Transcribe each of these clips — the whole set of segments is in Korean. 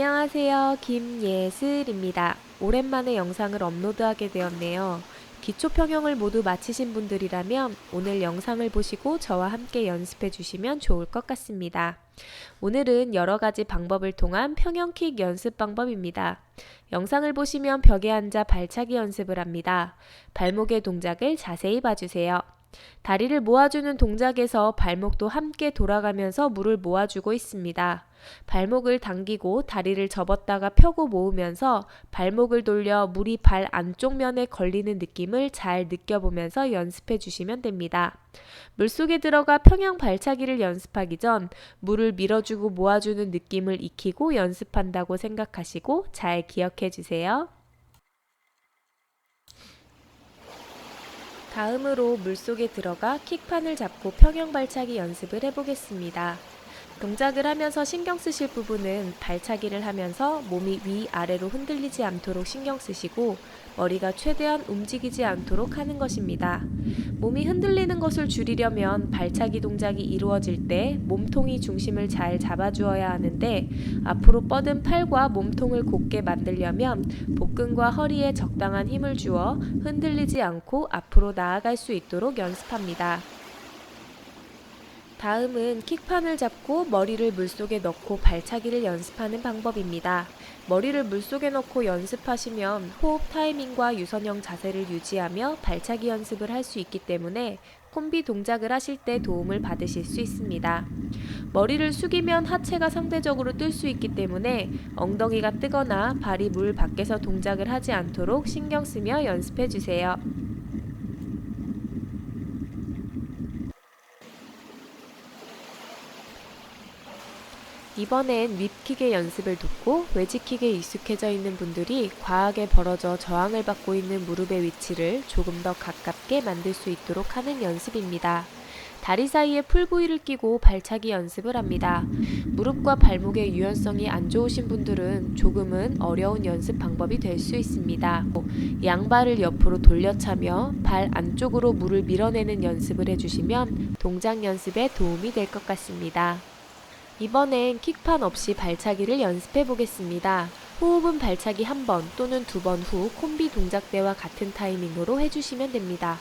안녕하세요. 김예슬입니다. 오랜만에 영상을 업로드하게 되었네요. 기초 평형을 모두 마치신 분들이라면 오늘 영상을 보시고 저와 함께 연습해 주시면 좋을 것 같습니다. 오늘은 여러 가지 방법을 통한 평형킥 연습 방법입니다. 영상을 보시면 벽에 앉아 발차기 연습을 합니다. 발목의 동작을 자세히 봐주세요. 다리를 모아주는 동작에서 발목도 함께 돌아가면서 물을 모아주고 있습니다. 발목을 당기고 다리를 접었다가 펴고 모으면서 발목을 돌려 물이 발 안쪽 면에 걸리는 느낌을 잘 느껴보면서 연습해 주시면 됩니다. 물속에 들어가 평형 발차기를 연습하기 전 물을 밀어주고 모아주는 느낌을 익히고 연습한다고 생각하시고 잘 기억해 주세요. 다음으로 물속에 들어가 킥판을 잡고 평형 발차기 연습을 해보겠습니다. 동작을 하면서 신경 쓰실 부분은 발차기를 하면서 몸이 위아래로 흔들리지 않도록 신경 쓰시고 머리가 최대한 움직이지 않도록 하는 것입니다. 몸이 흔들리는 것을 줄이려면 발차기 동작이 이루어질 때 몸통이 중심을 잘 잡아주어야 하는데 앞으로 뻗은 팔과 몸통을 곧게 만들려면 복근과 허리에 적당한 힘을 주어 흔들리지 않고 앞으로 나아갈 수 있도록 연습합니다. 다음은 킥판을 잡고 머리를 물속에 넣고 발차기를 연습하는 방법입니다. 머리를 물속에 넣고 연습하시면 호흡 타이밍과 유선형 자세를 유지하며 발차기 연습을 할 수 있기 때문에 콤비 동작을 하실 때 도움을 받으실 수 있습니다. 머리를 숙이면 하체가 상대적으로 뜰 수 있기 때문에 엉덩이가 뜨거나 발이 물 밖에서 동작을 하지 않도록 신경 쓰며 연습해 주세요. 이번엔 윕킥의 연습을 돕고 외지킥에 익숙해져 있는 분들이 과하게 벌어져 저항을 받고 있는 무릎의 위치를 조금 더 가깝게 만들 수 있도록 하는 연습입니다. 다리 사이에 풀 부위를 끼고 발차기 연습을 합니다. 무릎과 발목의 유연성이 안 좋으신 분들은 조금은 어려운 연습 방법이 될 수 있습니다. 양발을 옆으로 돌려차며 발 안쪽으로 물을 밀어내는 연습을 해주시면 동작 연습에 도움이 될 것 같습니다. 이번엔 킥판 없이 발차기를 연습해 보겠습니다. 호흡은 발차기 한 번 또는 두 번 후 콤비 동작 때와 같은 타이밍으로 해주시면 됩니다.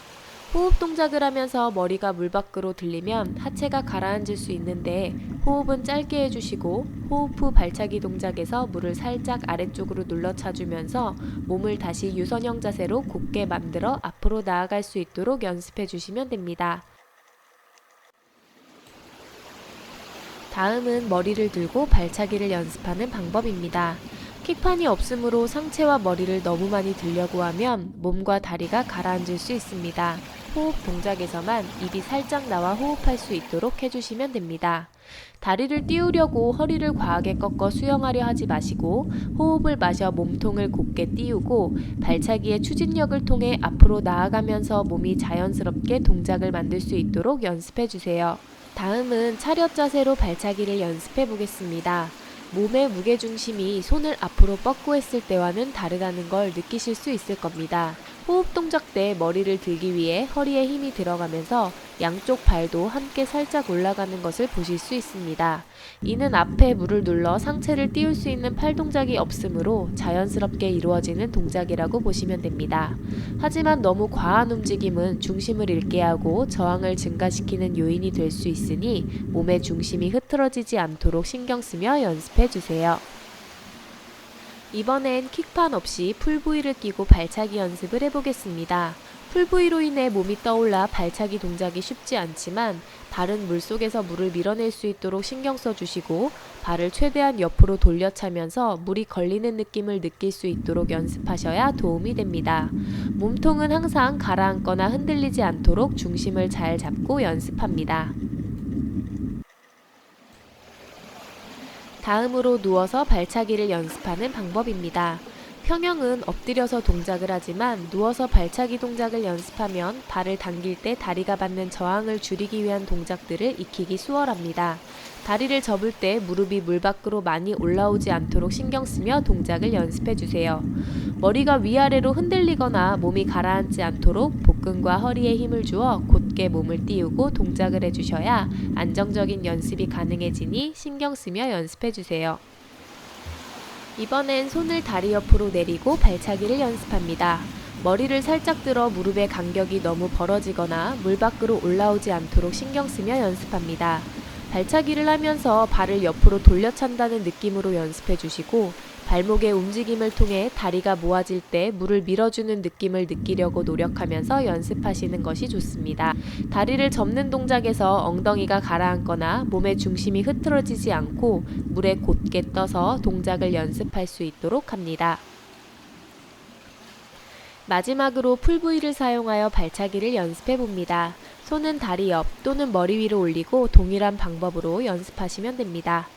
호흡 동작을 하면서 머리가 물 밖으로 들리면 하체가 가라앉을 수 있는데 호흡은 짧게 해주시고 호흡 후 발차기 동작에서 물을 살짝 아래쪽으로 눌러 차주면서 몸을 다시 유선형 자세로 곧게 만들어 앞으로 나아갈 수 있도록 연습해 주시면 됩니다. 다음은 머리를 들고 발차기를 연습하는 방법입니다. 킥판이 없으므로 상체와 머리를 너무 많이 들려고 하면 몸과 다리가 가라앉을 수 있습니다. 호흡 동작에서만 입이 살짝 나와 호흡할 수 있도록 해주시면 됩니다. 다리를 띄우려고 허리를 과하게 꺾어 수영하려 하지 마시고 호흡을 마셔 몸통을 곧게 띄우고 발차기의 추진력을 통해 앞으로 나아가면서 몸이 자연스럽게 동작을 만들 수 있도록 연습해 주세요. 다음은 차렷 자세로 발차기를 연습해 보겠습니다. 몸의 무게중심이 손을 앞으로 뻗고 했을 때와는 다르다는 걸 느끼실 수 있을 겁니다. 호흡 동작 때 머리를 들기 위해 허리에 힘이 들어가면서 양쪽 발도 함께 살짝 올라가는 것을 보실 수 있습니다. 이는 앞에 물을 눌러 상체를 띄울 수 있는 팔 동작이 없으므로 자연스럽게 이루어지는 동작이라고 보시면 됩니다. 하지만 너무 과한 움직임은 중심을 잃게 하고 저항을 증가시키는 요인이 될 수 있으니 몸의 중심이 흐트러지지 않도록 신경 쓰며 연습해 주세요. 이번엔 킥판 없이 풀 부위를 끼고 발차기 연습을 해보겠습니다. 풀 부위로 인해 몸이 떠올라 발차기 동작이 쉽지 않지만 발은 물속에서 물을 밀어낼 수 있도록 신경 써주시고 발을 최대한 옆으로 돌려차면서 물이 걸리는 느낌을 느낄 수 있도록 연습하셔야 도움이 됩니다. 몸통은 항상 가라앉거나 흔들리지 않도록 중심을 잘 잡고 연습합니다. 다음으로 누워서 발차기를 연습하는 방법입니다. 평형은 엎드려서 동작을 하지만 누워서 발차기 동작을 연습하면 발을 당길 때 다리가 받는 저항을 줄이기 위한 동작들을 익히기 수월합니다. 다리를 접을 때 무릎이 물 밖으로 많이 올라오지 않도록 신경 쓰며 동작을 연습해 주세요. 머리가 위아래로 흔들리거나 몸이 가라앉지 않도록 복근과 허리에 힘을 주어 곧게 몸을 띄우고 동작을 해주셔야 안정적인 연습이 가능해지니 신경 쓰며 연습해 주세요. 이번엔 손을 다리 옆으로 내리고 발차기를 연습합니다. 머리를 살짝 들어 무릎의 간격이 너무 벌어지거나 물 밖으로 올라오지 않도록 신경 쓰며 연습합니다. 발차기를 하면서 발을 옆으로 돌려찬다는 느낌으로 연습해 주시고 발목의 움직임을 통해 다리가 모아질 때 물을 밀어주는 느낌을 느끼려고 노력하면서 연습하시는 것이 좋습니다. 다리를 접는 동작에서 엉덩이가 가라앉거나 몸의 중심이 흐트러지지 않고 물에 곧게 떠서 동작을 연습할 수 있도록 합니다. 마지막으로 풀브이를 사용하여 발차기를 연습해 봅니다. 손은 다리 옆 또는 머리 위로 올리고 동일한 방법으로 연습하시면 됩니다.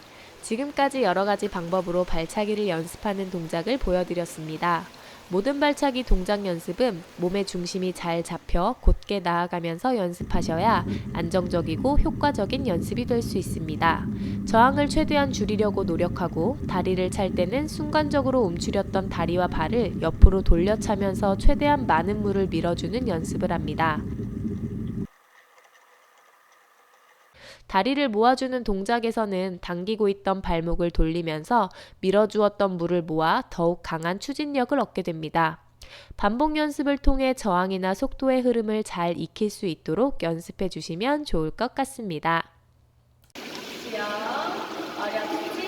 지금까지 여러가지 방법으로 발차기를 연습하는 동작을 보여드렸습니다. 모든 발차기 동작 연습은 몸의 중심이 잘 잡혀 곧게 나아가면서 연습하셔야 안정적이고 효과적인 연습이 될 수 있습니다. 저항을 최대한 줄이려고 노력하고 다리를 찰 때는 순간적으로 움츠렸던 다리와 발을 옆으로 돌려차면서 최대한 많은 물을 밀어주는 연습을 합니다. 다리를 모아주는 동작에서는 당기고 있던 발목을 돌리면서 밀어주었던 물을 모아 더욱 강한 추진력을 얻게 됩니다. 반복 연습을 통해 저항이나 속도의 흐름을 잘 익힐 수 있도록 연습해 주시면 좋을 것 같습니다. 수영, 어렵지